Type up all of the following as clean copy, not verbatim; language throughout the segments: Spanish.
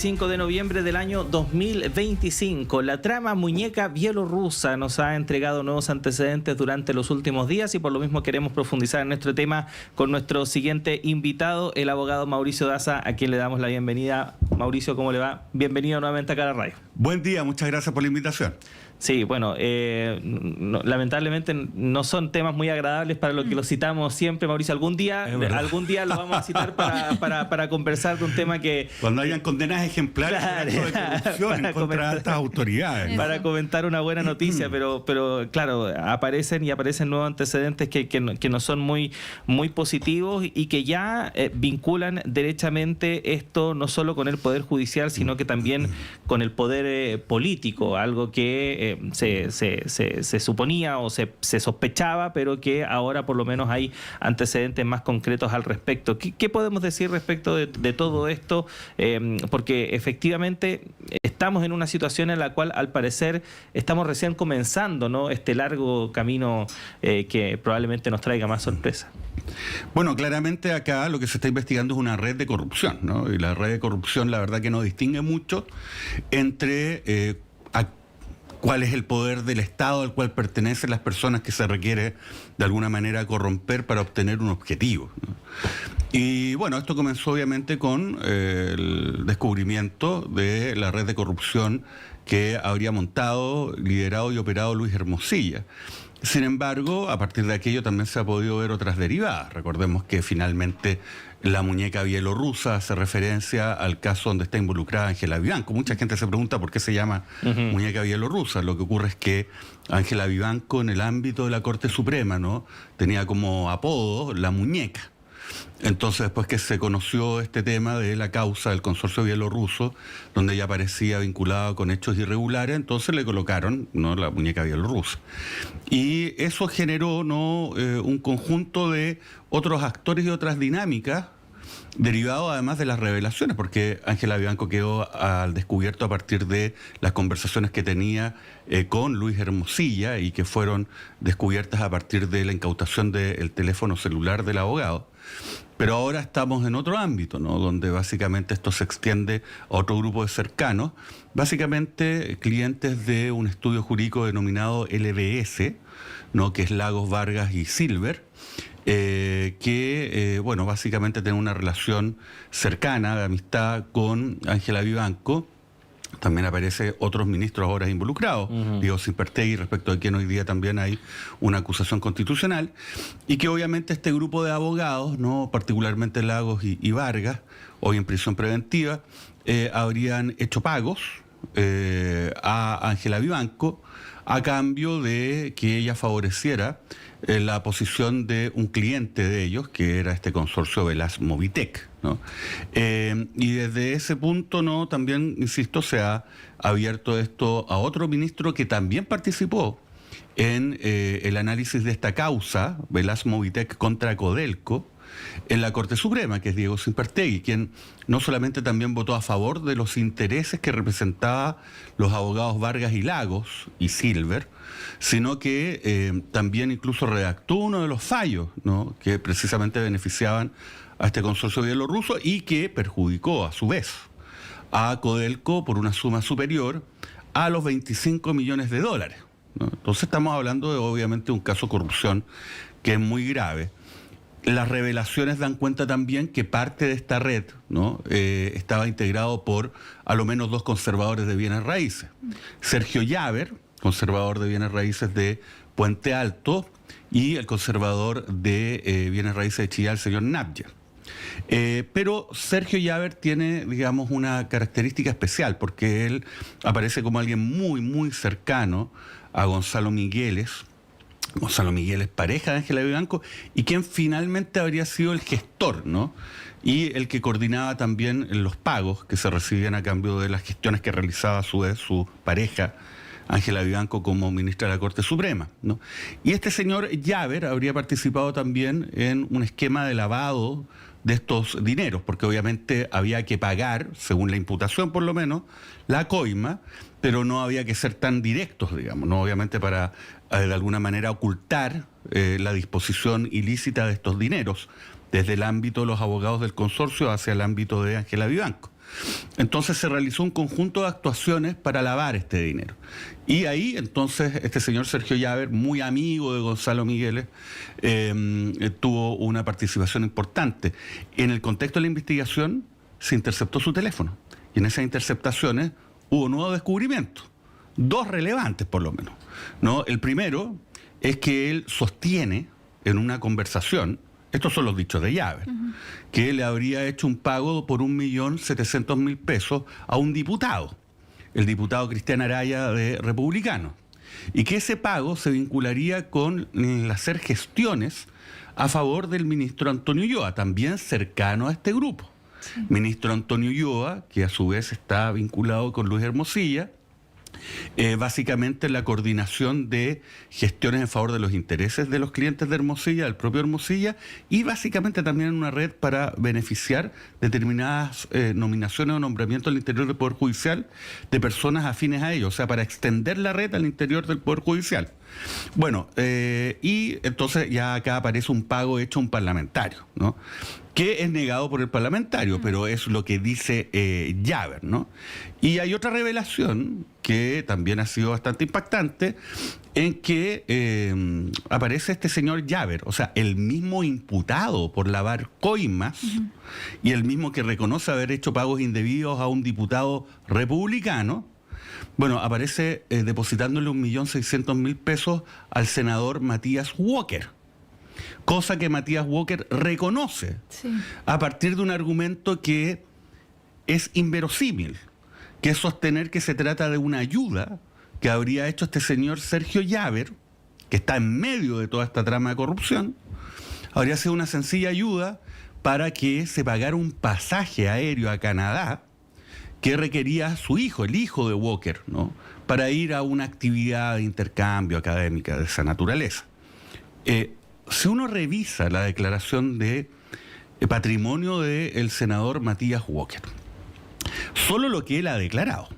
5 de noviembre del año 2025. La trama muñeca bielorrusa nos ha entregado nuevos antecedentes durante los últimos días y por lo mismo queremos profundizar en nuestro tema con nuestro siguiente invitado, el abogado Mauricio Daza, a quien le damos la bienvenida. Mauricio, ¿cómo le va? Bienvenido nuevamente acá a la radio. Buen día, muchas gracias por la invitación. Sí, bueno, lamentablemente no son temas muy agradables para los que los citamos siempre, Mauricio. Algún día lo vamos a citar para conversar de un tema que... Cuando hayan condenas ejemplares de corrupción en contra de altas autoridades. Para comentar una buena noticia, pero claro, aparecen nuevos antecedentes que no son muy positivos y que ya vinculan derechamente esto no solo con el Poder Judicial, sino que también con el poder político, algo que se suponía o se sospechaba, pero que ahora por lo menos hay antecedentes más concretos al respecto. ¿Qué podemos decir respecto de todo esto? Porque efectivamente estamos en una situación en la cual al parecer estamos recién comenzando, ¿no?, este largo camino que probablemente nos traiga más sorpresa. Bueno, claramente acá lo que se está investigando es una red de corrupción, ¿no? Y la red de corrupción, la verdad que no distingue mucho entre cuál es el poder del Estado al cual pertenecen las personas que se requiere de alguna manera corromper para obtener un objetivo, ¿no? Y bueno, esto comenzó obviamente con el descubrimiento de la red de corrupción que habría montado, liderado y operado Luis Hermosilla. Sin embargo, a partir de aquello también se ha podido ver otras derivadas. Recordemos que finalmente la muñeca bielorrusa hace referencia al caso donde está involucrada Ángela Vivanco. Mucha gente se pregunta por qué se llama muñeca bielorrusa. Lo que ocurre es que Ángela Vivanco, en el ámbito de la Corte Suprema, ¿no?, tenía como apodo la muñeca. Entonces, después que se conoció este tema de la causa del consorcio bielorruso, donde ella aparecía vinculada con hechos irregulares, entonces le colocaron, ¿no?, la muñeca bielorrusa. Y eso generó, ¿no?, un conjunto de otros actores y otras dinámicas, derivado además de las revelaciones, porque Ángela Vivanco quedó al descubierto a partir de las conversaciones que tenía con Luis Hermosilla y que fueron descubiertas a partir de la incautación del teléfono celular del abogado. Pero ahora estamos en otro ámbito, ¿no?, donde básicamente esto se extiende a otro grupo de cercanos, básicamente clientes de un estudio jurídico denominado LBS, ¿no?, que es Lagos, Vargas y Silver, bueno, básicamente tiene una relación cercana de amistad con Ángela Vivanco. También aparece otros ministros ahora involucrados, Diego Cimpertegui, respecto a quien hoy día también hay una acusación constitucional, y que obviamente este grupo de abogados, ¿no?, particularmente Lagos y Vargas, hoy en prisión preventiva, habrían hecho pagos a Ángela Vivanco a cambio de que ella favoreciera la posición de un cliente de ellos, que era este consorcio Velas Movitec, ¿no? Y desde ese punto, ¿no?, también, insisto, se ha abierto esto a otro ministro que también participó en el análisis de esta causa, Velas Movitec contra Codelco, en la Corte Suprema, que es Diego Cimpertegui, quien no solamente también votó a favor de los intereses que representaba los abogados Vargas y Lagos y Silver, sino que también incluso redactó uno de los fallos, ¿no?, que precisamente beneficiaban a este consorcio bielorruso y que perjudicó a su vez a Codelco por una suma superior a los 25 millones de dólares, ¿no? Entonces estamos hablando de obviamente un caso de corrupción que es muy grave. Las revelaciones dan cuenta también que parte de esta red, ¿no?, estaba integrado por a lo menos dos conservadores de bienes raíces. Sergio Llaver, conservador de bienes raíces de Puente Alto, y el conservador de bienes raíces de Chillán, el señor Navia. Pero Sergio Llaver tiene, digamos, una característica especial, porque él aparece como alguien muy cercano a Gonzalo Migueles. Gonzalo Migueles, pareja de Ángela Vivanco, y quien finalmente habría sido el gestor, ¿no?, y el que coordinaba también los pagos que se recibían a cambio de las gestiones que realizaba a su vez su pareja, Ángela Vivanco, como ministra de la Corte Suprema, ¿no? Y este señor Llaver habría participado también en un esquema de lavado de estos dineros, porque obviamente había que pagar, según la imputación por lo menos, la coima, pero no había que ser tan directos, digamos, ¿no?, obviamente para de alguna manera ocultar la disposición ilícita de estos dineros, desde el ámbito de los abogados del consorcio hacia el ámbito de Ángela Vivanco. Entonces se realizó un conjunto de actuaciones para lavar este dinero. Y ahí entonces este señor Sergio Llaver, muy amigo de Gonzalo Migueles, tuvo una participación importante. En el contexto de la investigación se interceptó su teléfono. Y en esas interceptaciones hubo nuevos descubrimientos. 2 relevantes por lo menos, ¿no? El primero es que él sostiene en una conversación, estos son los dichos de Llaver, que le habría hecho un pago por 1.700.000 pesos a un diputado, el diputado Cristian Araya de Republicano, y que ese pago se vincularía con el hacer gestiones a favor del ministro Antonio Ulloa, también cercano a este grupo. Sí. Ministro Antonio Ulloa, que a su vez está vinculado con Luis Hermosilla, básicamente la coordinación de gestiones en favor de los intereses de los clientes de Hermosilla, del propio Hermosilla, y básicamente también una red para beneficiar determinadas nominaciones o nombramientos al interior del Poder Judicial de personas afines a ellos, o sea, para extender la red al interior del Poder Judicial. Bueno, y entonces ya acá aparece un pago hecho a un parlamentario, ¿no? Que es negado por el parlamentario, pero es lo que dice Llaver, ¿no? Y hay otra revelación que también ha sido bastante impactante, en que aparece este señor Llaver, o sea, el mismo imputado por lavar coimas y el mismo que reconoce haber hecho pagos indebidos a un diputado republicano. Bueno, aparece depositándole 1.600.000 pesos al senador Matías Walker, cosa que Matías Walker reconoce a partir de un argumento que es inverosímil, que es sostener que se trata de una ayuda que habría hecho este señor Sergio Llaver, que está en medio de toda esta trama de corrupción. Habría sido una sencilla ayuda para que se pagara un pasaje aéreo a Canadá que requería su hijo, el hijo de Walker, ¿no?, para ir a una actividad de intercambio académica de esa naturaleza. Si uno revisa la declaración de patrimonio del senador Matías Walker, solo lo que él ha declarado,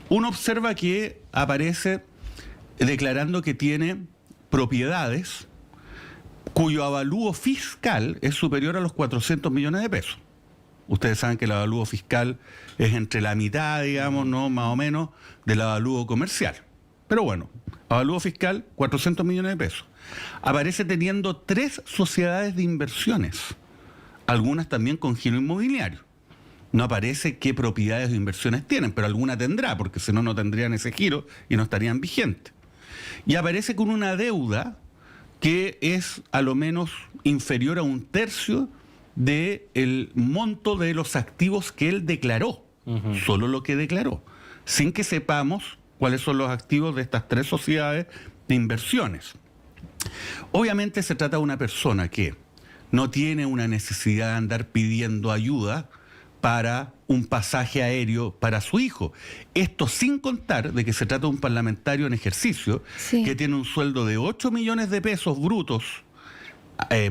uno observa que aparece declarando que tiene propiedades cuyo avalúo fiscal es superior a los 400 millones de pesos. Ustedes saben que el avalúo fiscal es entre la mitad, digamos, ¿no?, más o menos, del avalúo comercial. Pero bueno, avalúo fiscal, 400 millones de pesos. Aparece teniendo 3 sociedades de inversiones, algunas también con giro inmobiliario. No aparece qué propiedades o inversiones tienen, pero alguna tendrá, porque si no, no tendrían ese giro y no estarían vigentes. Y aparece con una deuda que es a lo menos inferior a 1/3 del monto de los activos que él declaró, solo lo que declaró, sin que sepamos cuáles son los activos de estas 3 sociedades de inversiones. Obviamente se trata de una persona que no tiene una necesidad de andar pidiendo ayuda para un pasaje aéreo para su hijo. Esto sin contar de que se trata de un parlamentario en ejercicio que tiene un sueldo de 8 millones de pesos brutos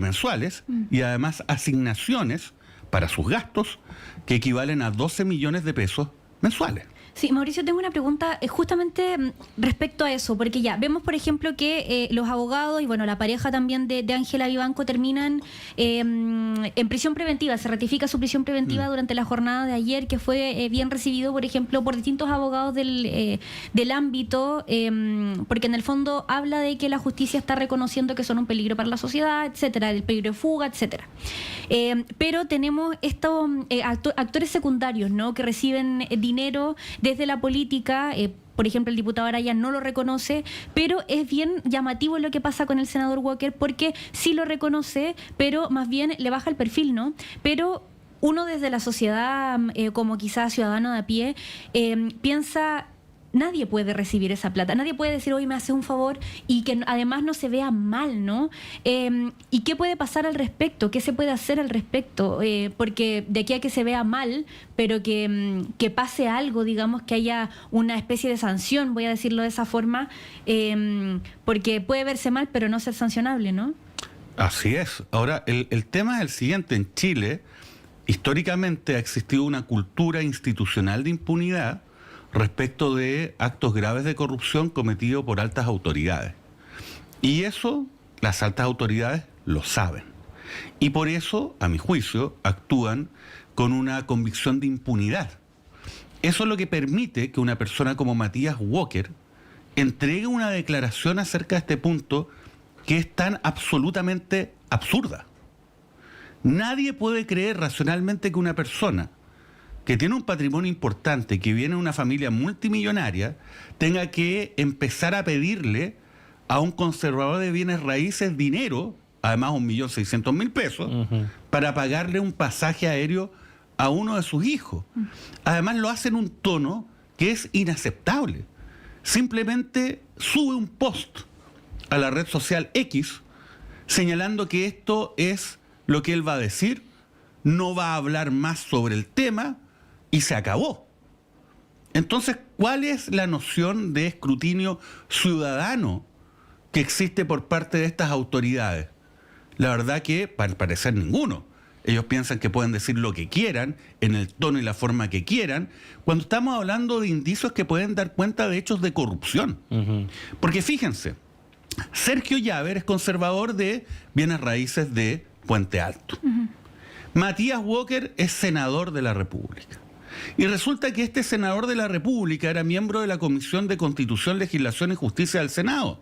mensuales y además asignaciones para sus gastos que equivalen a 12 millones de pesos mensuales. Sí, Mauricio, tengo una pregunta justamente respecto a eso, porque ya vemos, por ejemplo, que los abogados y bueno, la pareja también de Ángela Vivanco terminan en prisión preventiva, se ratifica su prisión preventiva durante la jornada de ayer, que fue bien recibido, por ejemplo, por distintos abogados del ámbito, porque en el fondo habla de que la justicia está reconociendo que son un peligro para la sociedad, etcétera, el peligro de fuga, etcétera. Pero tenemos estos actores secundarios, ¿no?, que reciben dinero desde la política. Por ejemplo, el diputado Araya no lo reconoce, pero es bien llamativo lo que pasa con el senador Walker, porque sí lo reconoce, pero más bien le baja el perfil, ¿no? Pero uno desde la sociedad, como quizás ciudadano de a pie, piensa... Nadie puede recibir esa plata, nadie puede decir, oye, me hace un favor, y que además no se vea mal, ¿no? ¿Y qué puede pasar al respecto? ¿Qué se puede hacer al respecto? Porque de aquí a que se vea mal, pero que pase algo, digamos, que haya una especie de sanción, voy a decirlo de esa forma, porque puede verse mal, pero no ser sancionable, ¿no? Así es. Ahora, el tema es el siguiente. En Chile, históricamente ha existido una cultura institucional de impunidad respecto de actos graves de corrupción cometidos por altas autoridades. Y eso las altas autoridades lo saben. Y por eso, a mi juicio, actúan con una convicción de impunidad. Eso es lo que permite que una persona como Matías Walker entregue una declaración acerca de este punto que es tan absolutamente absurda. Nadie puede creer racionalmente que una persona que tiene un patrimonio importante, que viene de una familia multimillonaria, tenga que empezar a pedirle a un conservador de bienes raíces dinero, además 1.600.000 pesos, para pagarle un pasaje aéreo a uno de sus hijos. Además lo hace en un tono que es inaceptable. Simplemente sube un post a la red social X señalando que esto es lo que él va a decir, no va a hablar más sobre el tema y se acabó. Entonces, ¿cuál es la noción de escrutinio ciudadano que existe por parte de estas autoridades? La verdad que, para parecer, ninguno. Ellos piensan que pueden decir lo que quieran, en el tono y la forma que quieran, cuando estamos hablando de indicios que pueden dar cuenta de hechos de corrupción. Porque fíjense, Sergio Llaver es conservador de bienes raíces de Puente Alto. Matías Walker es senador de la República. Y resulta que este senador de la República era miembro de la Comisión de Constitución, Legislación y Justicia del Senado,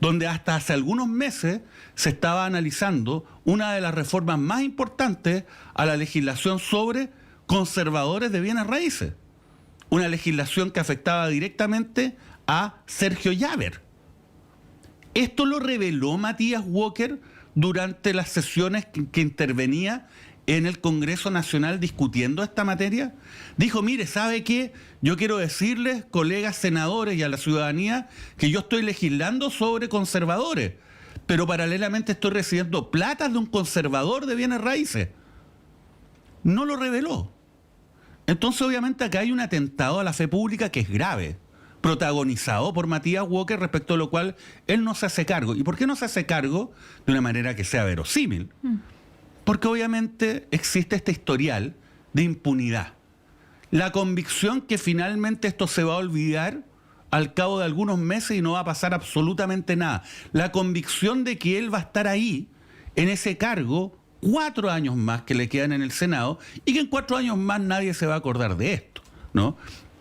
donde hasta hace algunos meses se estaba analizando una de las reformas más importantes a la legislación sobre conservadores de bienes raíces. Una legislación que afectaba directamente a Sergio Llaver. Esto lo reveló Matías Walker durante las sesiones que intervenía en el Congreso Nacional discutiendo esta materia. Dijo, mire, ¿sabe qué? Yo quiero decirles, colegas senadores y a la ciudadanía, que yo estoy legislando sobre conservadores, pero paralelamente estoy recibiendo platas de un conservador de bienes raíces. No lo reveló. Entonces, obviamente, acá hay un atentado a la fe pública que es grave, protagonizado por Matías Walker, respecto a lo cual él no se hace cargo. ¿Y por qué no se hace cargo de una manera que sea verosímil? Porque obviamente existe este historial de impunidad. La convicción que finalmente esto se va a olvidar al cabo de algunos meses y no va a pasar absolutamente nada. La convicción de que él va a estar ahí, en ese cargo, 4 años más que le quedan en el Senado, y que en 4 años más nadie se va a acordar de esto, ¿no?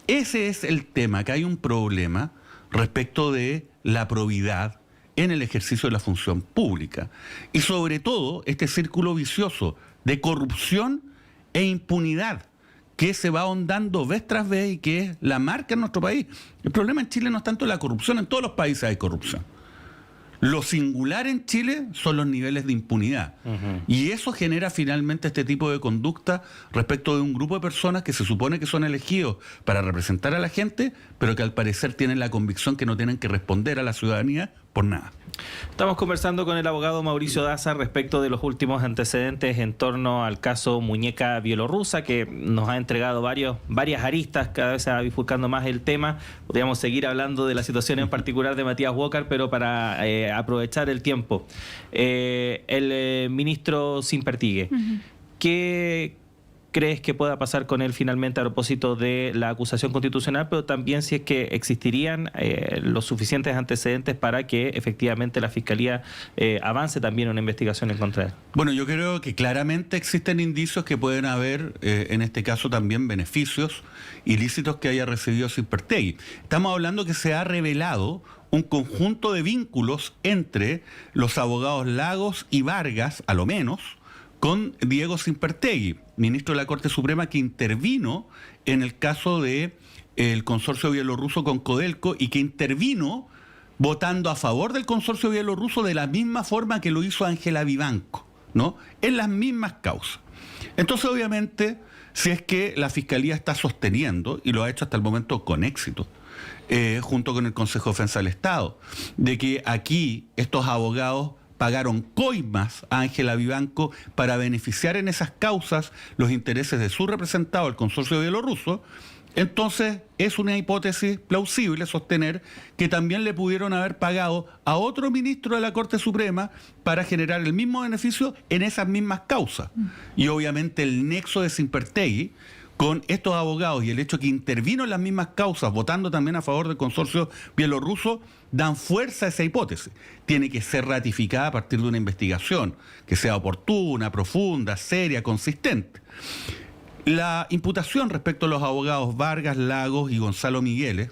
Ese es el tema, que hay un problema respecto de la probidad en el ejercicio de la función pública. Y sobre todo, este círculo vicioso de corrupción e impunidad que se va ahondando vez tras vez y que es la marca en nuestro país. El problema en Chile no es tanto la corrupción, en todos los países hay corrupción. Lo singular en Chile son los niveles de impunidad. Y eso genera finalmente este tipo de conducta respecto de un grupo de personas que se supone que son elegidos para representar a la gente, pero que al parecer tienen la convicción que no tienen que responder a la ciudadanía por nada. Estamos conversando con el abogado Mauricio Daza respecto de los últimos antecedentes en torno al caso Muñeca Bielorrusa, que nos ha entregado varias aristas, cada vez se va bifurcando más el tema. Podríamos seguir hablando de la situación en particular de Matías Walker, pero para aprovechar el tiempo. El ministro Simpertigue, ¿qué crees que pueda pasar con él finalmente a propósito de la acusación constitucional, pero también si es que existirían los suficientes antecedentes para que efectivamente la Fiscalía avance también una investigación en contra de él? Bueno, yo creo que claramente existen indicios que pueden haber, en este caso también beneficios ilícitos que haya recibido Simpertegui. Estamos hablando que se ha revelado un conjunto de vínculos entre los abogados Lagos y Vargas, a lo menos, con Diego Simpertegui, ministro de la Corte Suprema, que intervino en el caso del consorcio bielorruso con Codelco y que intervino votando a favor del consorcio bielorruso de la misma forma que lo hizo Ángela Vivanco, ¿no? En las mismas causas. Entonces, obviamente, si es que la Fiscalía está sosteniendo, y lo ha hecho hasta el momento con éxito, junto con el Consejo de Defensa del Estado, de que aquí estos abogados pagaron coimas a Ángela Vivanco para beneficiar en esas causas los intereses de su representado, el consorcio bielorruso, entonces es una hipótesis plausible sostener que también le pudieron haber pagado a otro ministro de la Corte Suprema para generar el mismo beneficio en esas mismas causas. Y obviamente el nexo de Simpertegui con estos abogados y el hecho que intervino en las mismas causas, votando también a favor del consorcio bielorruso, dan fuerza a esa hipótesis. Tiene que ser ratificada a partir de una investigación que sea oportuna, profunda, seria, consistente. La imputación respecto a los abogados Vargas, Lagos y Gonzalo Migueles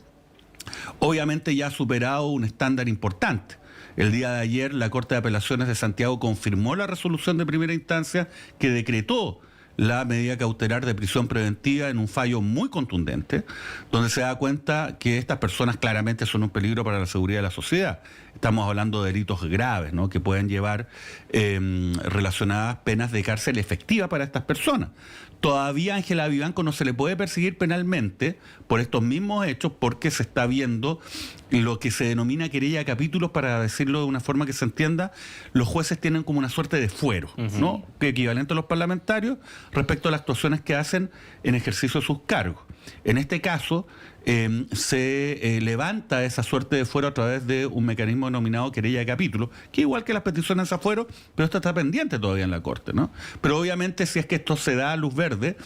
obviamente ya ha superado un estándar importante. El día de ayer la Corte de Apelaciones de Santiago confirmó la resolución de primera instancia que decretó la medida cautelar de prisión preventiva en un fallo muy contundente, donde se da cuenta que estas personas claramente son un peligro para la seguridad de la sociedad. Estamos hablando de delitos graves, ¿no?, que pueden llevar relacionadas penas de cárcel efectiva para estas personas. Todavía a Ángela Vivanco no se le puede perseguir penalmente por estos mismos hechos porque se está viendo lo que se denomina querella de capítulos, para decirlo de una forma que se entienda. Los jueces tienen como una suerte de fuero, ¿no?, que equivalente a los parlamentarios respecto a las actuaciones que hacen en ejercicio de sus cargos. En este caso, se levanta esa suerte de fuero a través de un mecanismo denominado querella de capítulo, que igual que las peticiones a fuero, pero esto está pendiente todavía en la Corte, ¿no? Pero obviamente, si es que esto se da a luz verde,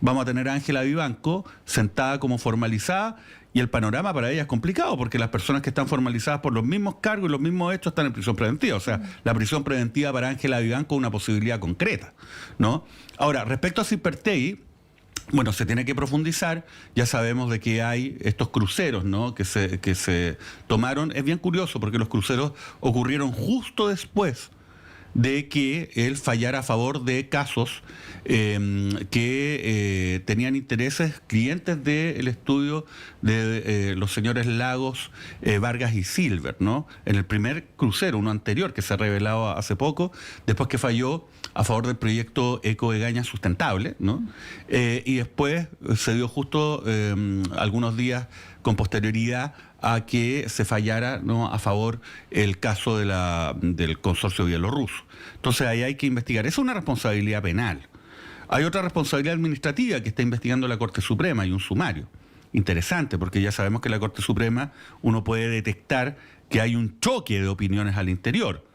vamos a tener a Ángela Vivanco sentada como formalizada, y el panorama para ella es complicado, porque las personas que están formalizadas por los mismos cargos y los mismos hechos están en prisión preventiva. O sea, la prisión preventiva para Ángela Vivanco es una posibilidad concreta, ¿no? Ahora, respecto a Simpertegui, bueno, se tiene que profundizar. Ya sabemos de que hay estos cruceros, ¿no?, que se tomaron. Es bien curioso porque los cruceros ocurrieron justo después de que él fallara a favor de casos que tenían intereses clientes del estudio de los señores Lagos, Vargas y Silver, ¿no? En el primer crucero, uno anterior que se ha revelado hace poco, después que falló a favor del proyecto Eco Egaña Sustentable, ¿no? Y después se dio justo algunos días con posterioridad a que se fallara, ¿no?, a favor el caso del consorcio bielorruso. Entonces ahí hay que investigar. Es una responsabilidad penal. Hay otra responsabilidad administrativa que está investigando la Corte Suprema y un sumario. Interesante, porque ya sabemos que en la Corte Suprema uno puede detectar que hay un choque de opiniones al interior.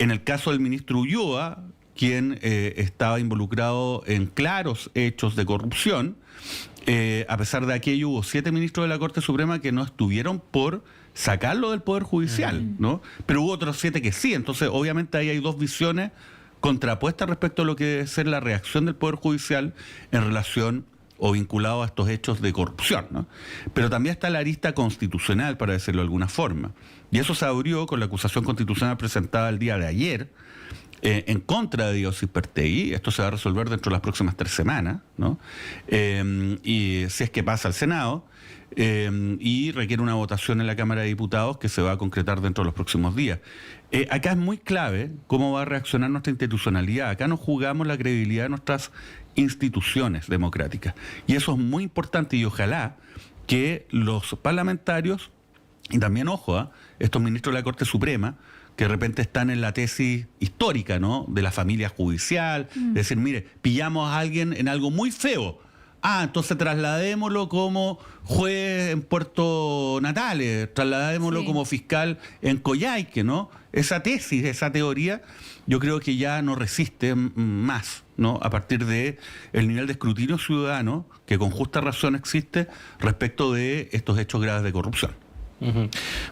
En el caso del ministro Ulloa, quien estaba involucrado en claros hechos de corrupción, a pesar de aquello hubo 7 ministros de la Corte Suprema que no estuvieron por sacarlo del Poder Judicial, ¿no? Pero hubo otros 7 que sí. Entonces, obviamente ahí hay dos visiones contrapuestas respecto a lo que debe ser la reacción del Poder Judicial en relación o vinculado a estos hechos de corrupción, ¿no? Pero también está la arista constitucional, para decirlo de alguna forma. Y eso se abrió con la acusación constitucional presentada el día de ayer en contra de Diego Simpertegui. Esto se va a resolver dentro de las próximas 3 semanas, ¿no? Y si es que pasa al Senado, y requiere una votación en la Cámara de Diputados que se va a concretar dentro de los próximos días. Acá es muy clave cómo va a reaccionar nuestra institucionalidad. Acá nos jugamos la credibilidad de nuestras instituciones democráticas. Y eso es muy importante, y ojalá que los parlamentarios, y también, ojo, estos ministros de la Corte Suprema, que de repente están en la tesis histórica, ¿no?, de la familia judicial, de decir, mire, pillamos a alguien en algo muy feo. Entonces trasladémoslo como juez en Puerto Natales, trasladémoslo como fiscal en Coyhaique, ¿no? Esa tesis, esa teoría, yo creo que ya no resiste más, ¿no?, a partir de el nivel de escrutinio ciudadano que con justa razón existe respecto de estos hechos graves de corrupción.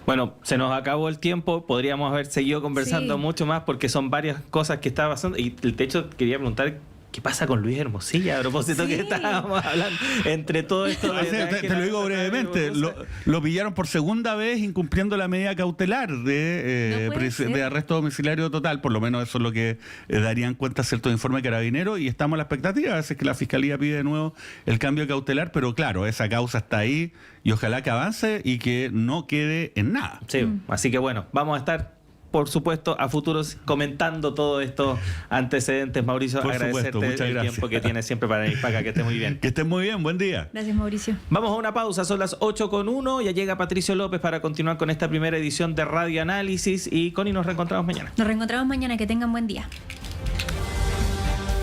Bueno, se nos acabó el tiempo, podríamos haber seguido conversando mucho más porque son varias cosas que está pasando, y de hecho quería preguntar ¿qué pasa con Luis Hermosilla? A propósito que estábamos hablando entre todo esto. Te lo digo brevemente, lo pillaron por segunda vez incumpliendo la medida cautelar de arresto domiciliario total, por lo menos eso es lo que darían cuenta ciertos informes de Carabineros, y estamos a la expectativa, a veces que la Fiscalía pide de nuevo el cambio cautelar, pero claro, esa causa está ahí y ojalá que avance y que no quede en nada. Sí, así que bueno, vamos a estar, por supuesto, a futuros comentando todos estos antecedentes. Mauricio, por agradecerte supuesto, el tiempo que tienes siempre para venir para acá. Que estés muy bien. Que estés muy bien, buen día. Gracias, Mauricio. Vamos a una pausa, son las 8:01. Ya llega Patricio López para continuar con esta primera edición de Radio Análisis, y Connie, nos reencontramos mañana. Nos reencontramos mañana, que tengan buen día.